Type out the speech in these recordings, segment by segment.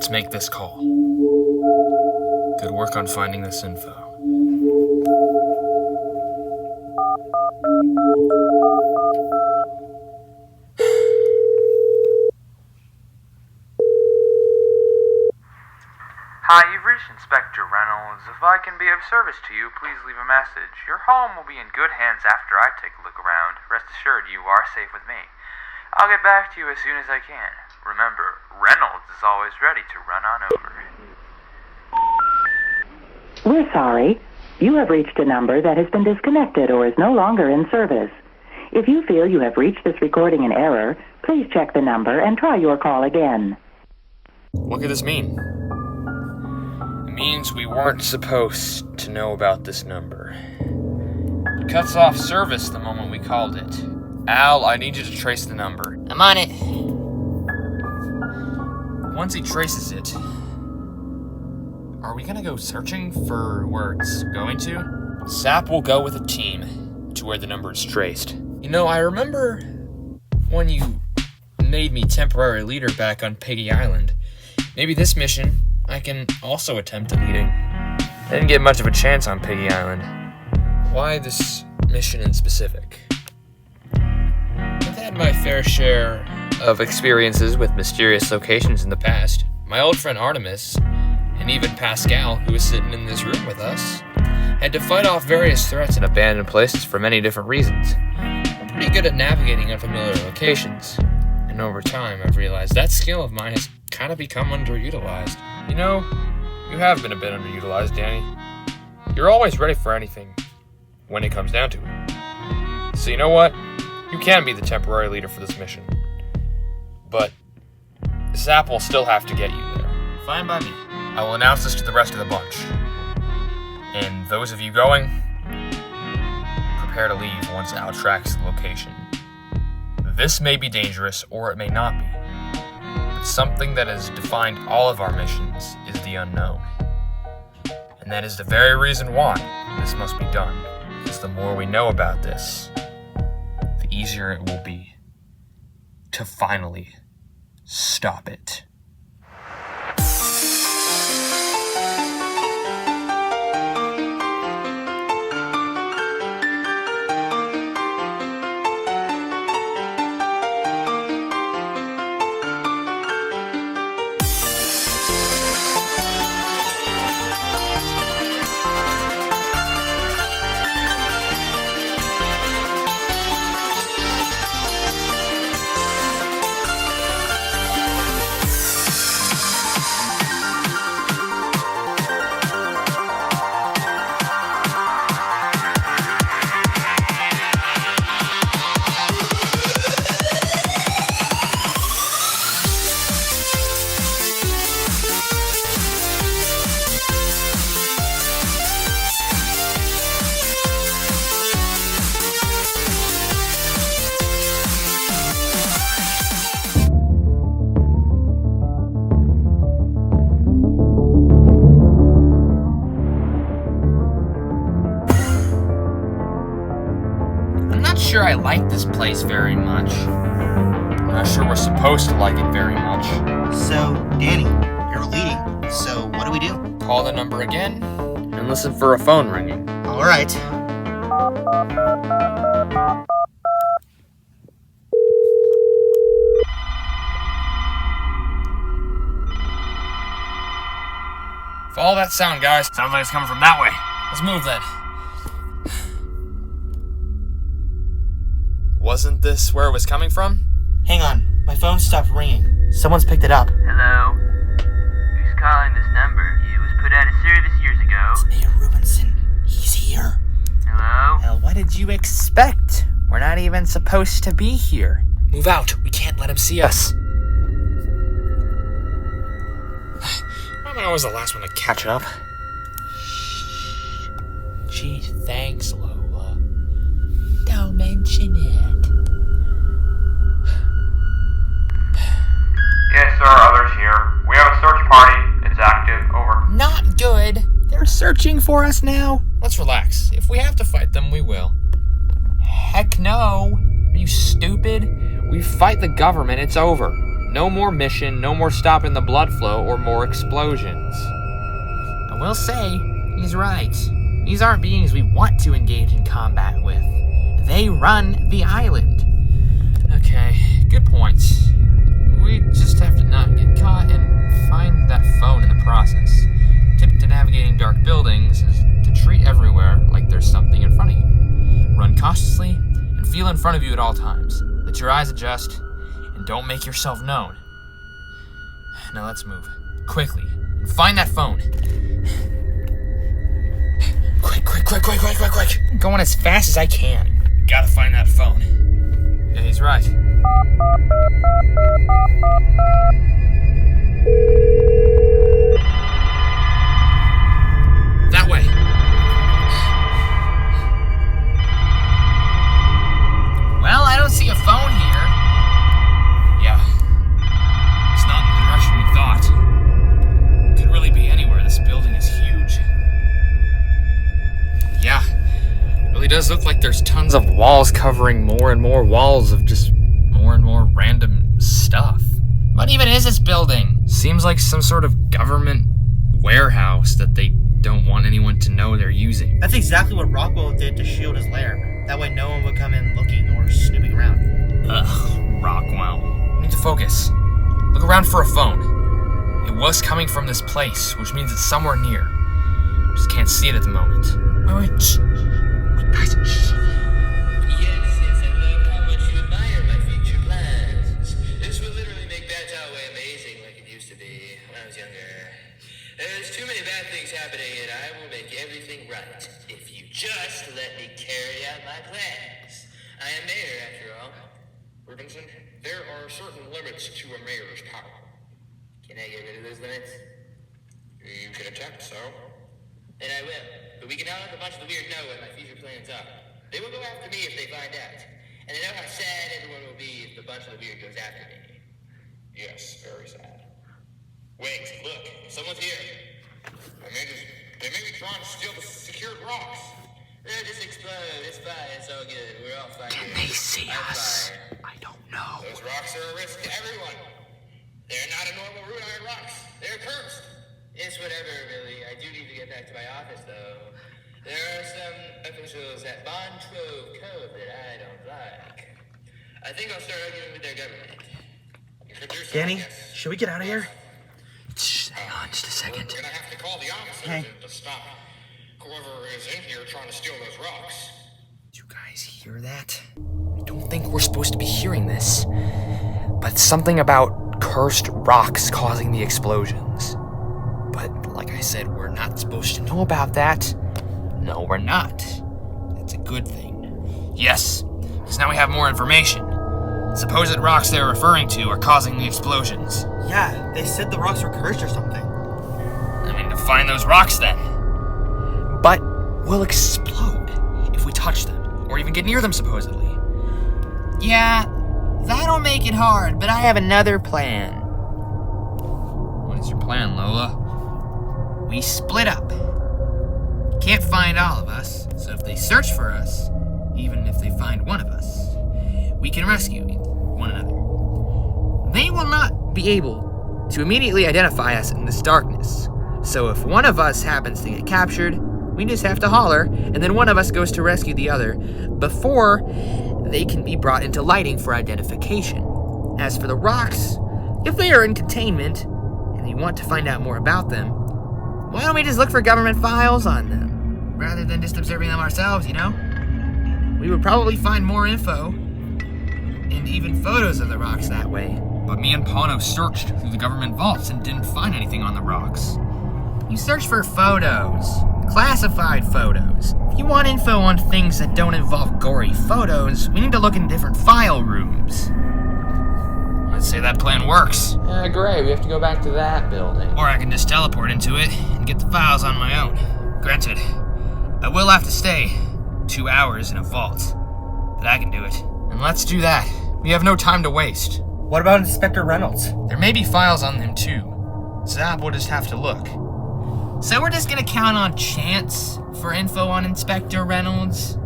Let's make this call. Good work on finding this info. Hi, you've reached Inspector Reynolds. If I can be of service to you, please leave a message. Your home will be in good hands after I take a look around. Rest assured, you are safe with me. I'll get back to you as soon as I can. Remember, Reynolds is always ready to run on over. We're sorry. You have reached a number that has been disconnected or is no longer in service. If you feel you have reached this recording in error, please check the number and try your call again. What could this mean? It means we weren't supposed to know about this number. It cuts off service the moment we called it. Al, I need you to trace the number. I'm on it. Once he traces it, are we gonna go searching for where it's going to? Sap will go with a team to where the number is traced. You know, I remember when you made me temporary leader back on Piggy Island. Maybe this mission I can also attempt at leading. I didn't get much of a chance on Piggy Island. Why this mission in specific? I've had my fair share of experiences with mysterious locations in the past. My old friend Artemis, and even Pascal, who is sitting in this room with us, had to fight off various threats in abandoned places for many different reasons. I'm pretty good at navigating unfamiliar locations, and over time I've realized that skill of mine has kind of become underutilized. You know, you have been a bit underutilized, Danny. You're always ready for anything when it comes down to it. So you know what? You can be the temporary leader for this mission. But Zap will still have to get you there. Fine by me. I will announce this to the rest of the bunch. And those of you going, prepare to leave once Al tracks the location. This may be dangerous, or it may not be. But something that has defined all of our missions is the unknown. And that is the very reason why this must be done. Because the more we know about this, the easier it will be to finally stop it. Sure, I like this place very much. I'm not sure we're supposed to like it very much. So, Danny, you're leading. So, what do we do? Call the number again and listen for a phone ringing. All right. Follow that sound, guys. Sounds like it's coming from that way. Let's move then. Wasn't this where it was coming from? Hang on. My phone stopped ringing. Someone's picked it up. Hello? Who's calling this number? It was put out of service years ago. It's Mayor Rubinson. He's here. Hello? Well, what did you expect? We're not even supposed to be here. Move out. We can't let him see us. I'm always the last one to catch up. Gee, thanks, Lola. Don't mention it. Yes, sir, others here. We have a search party. It's active. Over. Not good. They're searching for us now. Let's relax. If we have to fight them, we will. Heck no. Are you stupid? We fight the government, it's over. No more mission, no more stopping the blood flow, or more explosions. I will say, he's right. These aren't beings we want to engage in combat with. They run the island. Okay, good points. We just have to not get caught and find that phone in the process. Tip to navigating dark buildings is to treat everywhere like there's something in front of you. Run cautiously and feel in front of you at all times. Let your eyes adjust and don't make yourself known. Now let's move. Quickly. And find that phone. Quick. I'm going as fast as I can. Gotta find that phone. Yeah, he's right. That way. Well, I don't see a phone here. Yeah. It's not in the direction we thought. Could really be anywhere. This building is huge. Yeah. Really does look like there's tons of walls covering more and more walls of just more and more random stuff. What even is this building? Seems like some sort of government warehouse that they don't want anyone to know they're using. That's exactly what Rockwell did to shield his lair. That way no one would come in looking or snooping around. Ugh, Rockwell. We need to focus. Look around for a phone. It was coming from this place, which means it's somewhere near. Just can't see it at the moment. Wait, shh. Guys, shh. Yes, I love how much you admire my future plans. This will literally make BOTW amazing like it used to be when I was younger. There's too many bad things happening and I will make everything right if you just let me carry out my plans. I am mayor after all. Robinson, there are certain limits to a mayor's power. Can I get rid of those limits? You can attempt so. And I will. But we can now let a bunch of the weird know what my future plans are. They will go after me if they find out. And I know how sad everyone will be if the bunch of the weird goes after me. Yes, very sad. Wait, look, someone's here. They may be trying to steal the secured rocks. Just explode, it's fine, it's all good. We're all fine. Can they see us? I don't know. Those rocks are a risk to everyone. They're not a normal root iron rocks. They're cursed. It's whatever, really. I do need to get back to my office, though. There are some officials at Montreux Cove that I don't like. I think I'll start arguing with their government. Danny, should we get out of here? Shh, hang on just a second. We're gonna have to call the officers Hey. to stop whoever is in here trying to steal those rocks. Did you guys hear that? I don't think we're supposed to be hearing this. But something about cursed rocks causing the explosions. But like I said, we're not supposed to know about that. No, we're not. That's a good thing. Yes, because now we have more information. The supposed rocks they're referring to are causing the explosions. Yeah, they said the rocks were cursed or something. I mean, to find those rocks then. But we'll explode if we touch them, Or even get near them, supposedly. Yeah, that'll make it hard, but I have another plan. What is your plan, Lola? We split up. Can't find all of us, so if they search for us, even if they find one of us, we can rescue one another. They will not be able to immediately identify us in this darkness, so if one of us happens to get captured, we just have to holler, and then one of us goes to rescue the other before they can be brought into lighting for identification. As for the rocks, if they are in containment, and you want to find out more about them, why don't we just look for government files on them, rather than just observing them ourselves, you know? We would probably find more info, and even photos of the rocks that way. But me and Pano searched through the government vaults and didn't find anything on the rocks. You search for photos, classified photos. If you want info on things that don't involve gory photos, we need to look in different file rooms. I'd say that plan works. Great, we have to go back to that building. Or I can just teleport into it and get the files on my own. Granted, I will have to stay 2 hours in a vault, but I can do it. And let's do that. We have no time to waste. What about Inspector Reynolds? There may be files on him too. Zap will just have to look. So we're just gonna count on chance for info on Inspector Reynolds?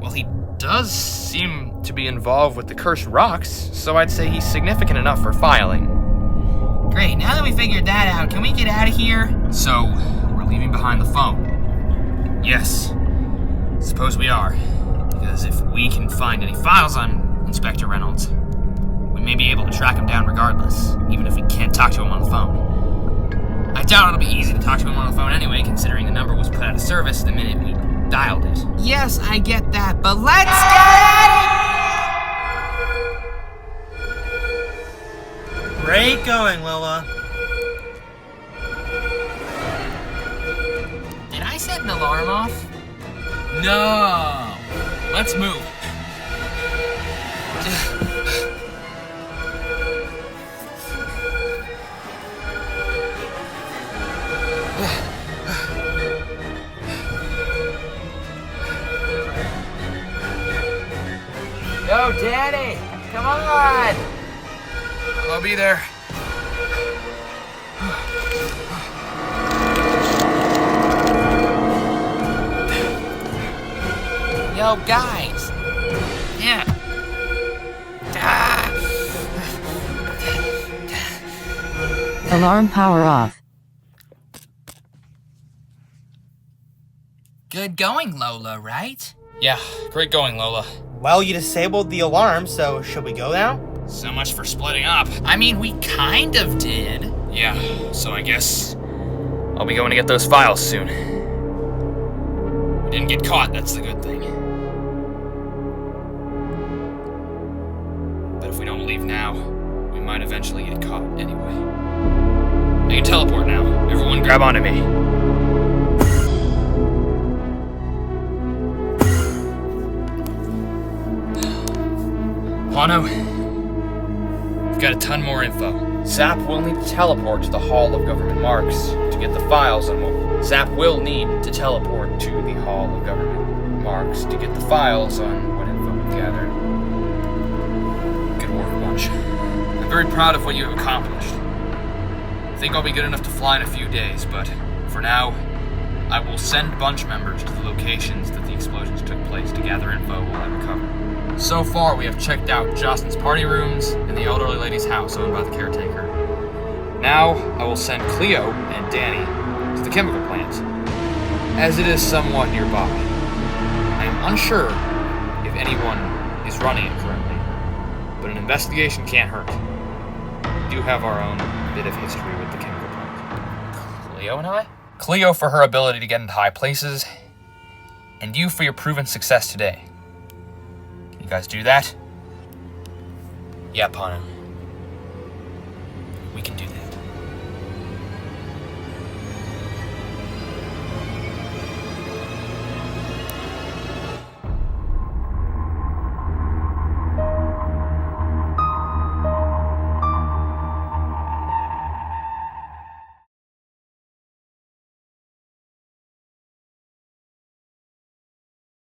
Well, he does seem to be involved with the cursed rocks, so I'd say he's significant enough for filing. Great, now that we figured that out, can we get out of here? So, we're leaving behind the phone. Yes. Suppose we are. Because if we can find any files on Inspector Reynolds, we may be able to track him down regardless, even if we can't talk to him on the phone. I doubt it'll be easy to talk to him on the phone anyway, considering the number was put out of service the minute we dialed it. Yes, I get that, but let's get out of here! Great going, Lola. Did I set an alarm off? No! Let's move. Yo, Daddy! Come on! I'll be there. Yo, guys! Yeah. Alarm power off. Good going, Lola, right? Yeah, great going, Lola. Well, you disabled the alarm, so should we go now? So much for splitting up. I mean, we kind of did. Yeah, so I guess I'll be going to get those files soon. We didn't get caught, that's the good thing. But if we don't leave now, we might eventually get caught anyway. I can teleport now. Everyone grab onto me. Bono, we've got a ton more info. Zap will need to teleport to the Hall of Government Marks to get the files on what Zap will need to teleport to the Hall of Government Marks to get the files on what info we've gathered. Good work, Bunch. I'm very proud of what you have accomplished. I think I'll be good enough to fly in a few days, but for now, I will send Bunch members to the locations that the explosions took place to gather info while I recover. So far, we have checked out Jocelyn's party rooms and the elderly lady's house owned by the caretaker. Now, I will send Cleo and Danny to the chemical plant, as it is somewhat nearby. I am unsure if anyone is running it currently, but an investigation can't hurt. We do have our own bit of history with the chemical plant. Cleo and I? Cleo for her ability to get into high places, and you for your proven success today. You guys do that? Yeah, Pano.